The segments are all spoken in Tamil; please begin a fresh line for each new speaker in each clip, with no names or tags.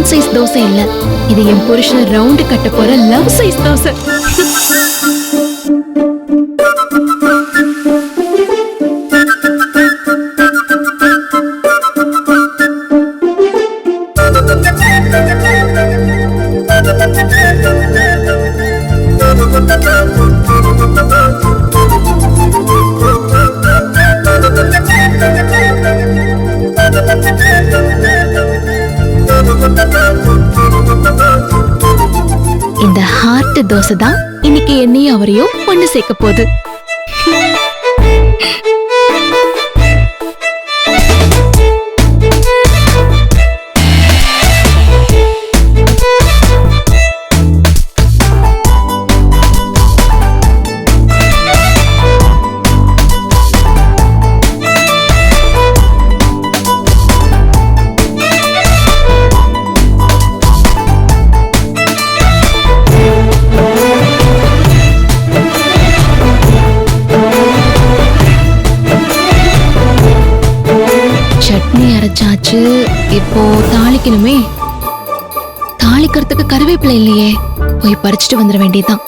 ரவுண்ட் சைஸ் தோசை இல்ல, இது என் புருஷனை ரவுண்டு கட்ட போற லவ் சைஸ் தோசை. இந்த ஹார்ட் தோசை தான் இன்னைக்கு என்னையும் அவரையும் ஒண்ணு சேர்க்க போகுது. சட்னி அரைச்சாச்சு, இப்போ தாளிக்கணுமே. தாளிக்கிறதுக்கு கருவேப்பிலை இல்லையே, போய் பறிச்சுட்டு வந்துட வேண்டியதுதான்.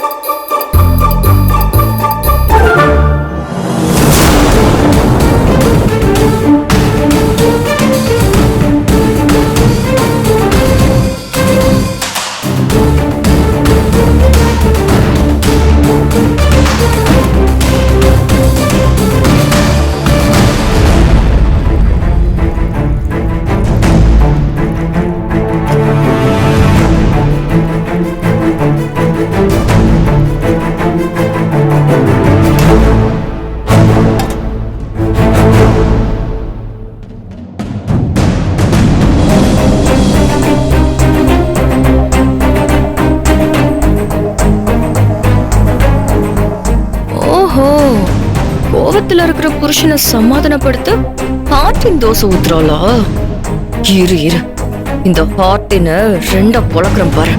கோவத்துல இருக்கிற புருஷனை சமாதானப்படுத்த ஹார்ட்டின் தோசை ஊத்துறாளா? இரு இரு, இந்த ஹார்ட்டின ரெண்டா பொளக்குறேன் பாரு.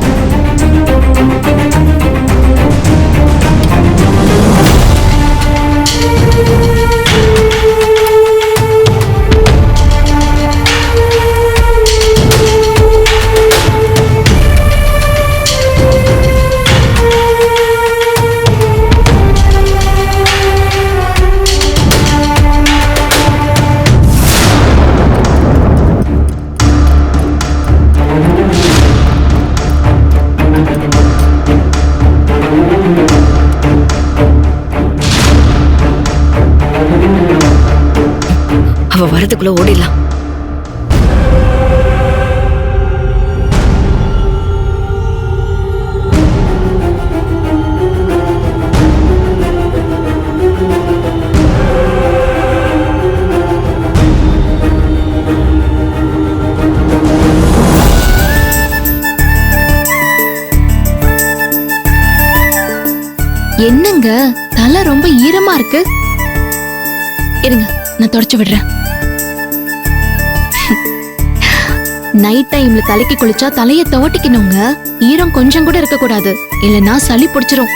அவ வரதுக்குள்ள ஓடிடலாம். என்னங்க தலை ரொம்ப ஈரமா இருக்கு, இருங்க நான் தொடச்சு விடுறேன். நைட் டைம்ல தலைக்கு குளிச்சா தலைய துவட்டிக்கணுங்க, ஈரம் கொஞ்சம் கூட இருக்க கூடாது, இல்லனா சளி பிடிச்சிரும்.